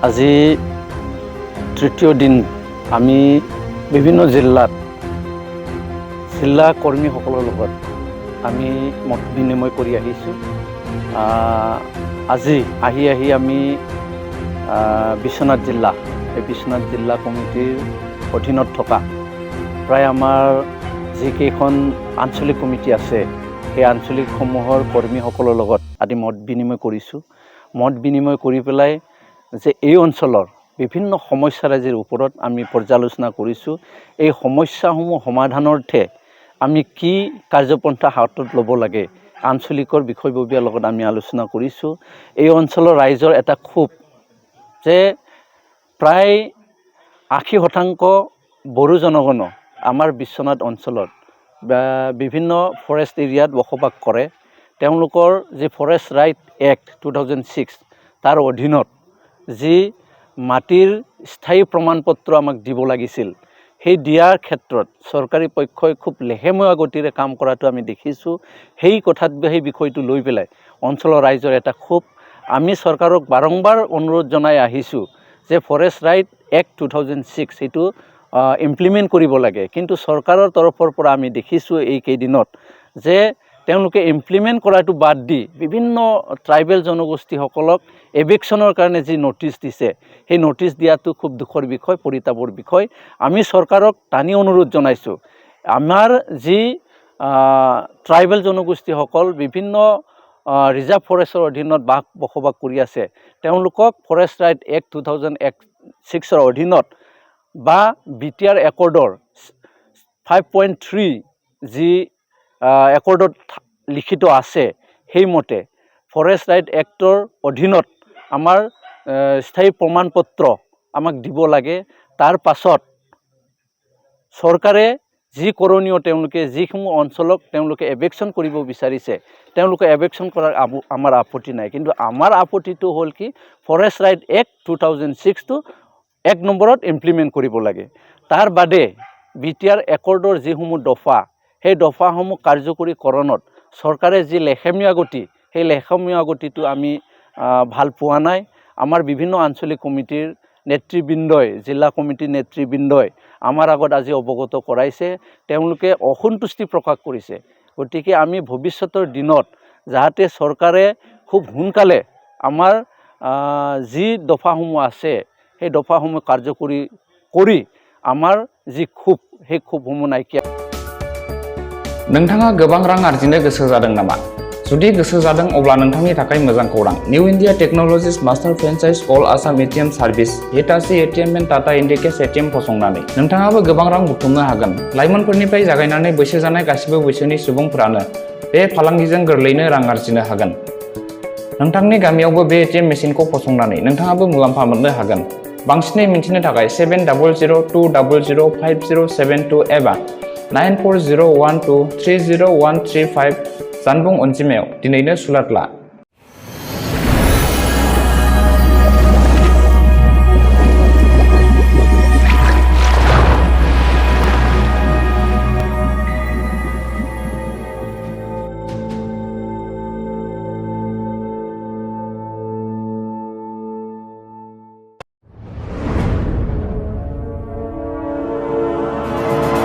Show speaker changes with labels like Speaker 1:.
Speaker 1: আজি তৃতীয় দিন আমি বিভিন্ন জিলা কৰ্মীসকলৰ লগত আমি মত বিনিময় কৰি আহিছোঁ। আজি আহি আমি বিশ্বনাথ জিলা এই বিশ্বনাথ জিলা কমিটিৰ অধীনত থকা প্ৰায় আমাৰ যিকেইখন আঞ্চলিক কমিটি আছে সেই আঞ্চলিকসমূহৰ কৰ্মীসকলৰ লগত আদি মত বিনিময় কৰিছোঁ। মত বিনিময় কৰি পেলাই যে এই অঞ্চলৰ বিভিন্ন সমস্যাৰাজিৰ ওপৰত আমি পৰ্যালোচনা কৰিছোঁ। এই সমস্যাসমূহ সমাধানাৰ্থে আমি কি কাৰ্যপন্থা হাতত ল'ব লাগে আঞ্চলিকৰ বিষয়ববীয়াৰ লগত আমি আলোচনা কৰিছোঁ। এই অঞ্চলৰ ৰাইজৰ এটা ক্ষোভ যে প্ৰায় ৮০% বড়ো জনগণ আমাৰ বিশ্বনাথ অঞ্চলত বিভিন্ন ফৰেষ্ট এৰিয়াত বসবাস কৰে। তেওঁলোকৰ যি ফৰেষ্ট ৰাইট এক্ট 2006 তাৰ অধীনত যি মাটিৰ স্থায়ী প্ৰমাণপত্ৰ আমাক দিব লাগিছিল, সেই দিয়াৰ ক্ষেত্ৰত চৰকাৰী পক্ষই খুব লেহেমীয়া গতিৰে কাম কৰাটো আমি দেখিছোঁ। সেই বিষয়টো লৈ পেলাই অঞ্চলৰ ৰাইজৰ এটা ক্ষোভ। আমি চৰকাৰক বাৰম্বাৰ অনুৰোধ জনাই আহিছোঁ যে ফৰেষ্ট ৰাইট এক্ট 2006 এইটো ইমপ্লিমেণ্ট কৰিব লাগে, কিন্তু চৰকাৰৰ তৰফৰ পৰা আমি দেখিছোঁ এই কেইদিনত যে তেওঁলোকে ইমপ্লিমেণ্ট কৰাটো বাদ দি বিভিন্ন ট্ৰাইবেল জনগোষ্ঠীসকলক এভিকশ্যনৰ কাৰণে যি নটিচ দিছে, সেই নটিচ দিয়াটো খুব দুখৰ বিষয়, পৰিতাপৰ বিষয়। আমি চৰকাৰক টানি অনুৰোধ জনাইছোঁ, আমাৰ যি ট্ৰাইবেল জনগোষ্ঠীসকল বিভিন্ন ৰিজাৰ্ভ ফৰেষ্টৰ অধীনত বসবাস কৰি আছে, তেওঁলোকক ফৰেষ্ট ৰাইট এক্ট 2006ৰ অধীনত বা BTR একৰ্ডৰ 5.3 যি একৰ্ডত লিখিত আছে সেইমতে ফৰেষ্ট ৰাইট এক্টৰ অধীনত আমাৰ স্থায়ী প্ৰমাণপত্ৰ আমাক দিব লাগে। তাৰ পাছত চৰকাৰে যি কৰণীয় তেওঁলোকে যিসমূহ অঞ্চলক তেওঁলোকে এভেকশ্যন কৰিব বিচাৰিছে তেওঁলোকে এভেকশ্যন কৰাৰ আমাৰ আপত্তি নাই, কিন্তু আমাৰ আপত্তিটো হ'ল কি ফৰেষ্ট ৰাইট এক্ট 2006টো 1 নম্বৰত ইমপ্লিমেণ্ট কৰিব লাগে। তাৰ বাদে BTR একৰ্ডৰ যিসমূহ দফা সেই দফাসমূহ কাৰ্যকৰীকৰণত চৰকাৰে যি লেহেমীয়া গতি, সেই লেহেমীয়া গতিটো আমি ভাল পোৱা নাই। আমাৰ বিভিন্ন আঞ্চলিক কমিটিৰ নেতৃবৃন্দই, জিলা কমিটিৰ নেতৃবৃন্দই আমাৰ আগত আজি অৱগত কৰাইছে, তেওঁলোকে অসন্তুষ্টি প্ৰকাশ কৰিছে। গতিকে আমি ভৱিষ্যতৰ দিনত যাতে চৰকাৰে খুব সোনকালে আমাৰ যি দফাসমূহ আছে সেই দফাসমূহ কাৰ্যকৰী কৰি আমাৰ যি ক্ষোভ সেই ক্ষোভসমূহ নাইকিয়া।
Speaker 2: नोंथाङा गोबां रां आर्जिनो गोसो जादों नामा? जुदि गोसो जादों अब्ला नोंथांनि थाखाय मोजां खौरां। New India technologies master franchise all Assam ATM service Hitachi ATM and Tata Indicash ATM फसंनानै नोंथाङाबो गोबां रां बुथुमनो हागोन। लाइमोनफोरनिफ्राय जागायनानै बैसो जानाय गासिबो बैसोनि सुबुंफोरानो बे फालांगिजों गोरलैनो रां आर्जिनो हागोन। नोंथांनि गामियावबो बे ATM मेसिनखौ फसंनानै नोंथाङाबो मुलाम्फा मोननो हागोन। बांसिनै मिन्थिनो थाखाय 7002005072 एबा 9401230135 जानबुं अनजिमायाव दिनैनो सुलाद ला।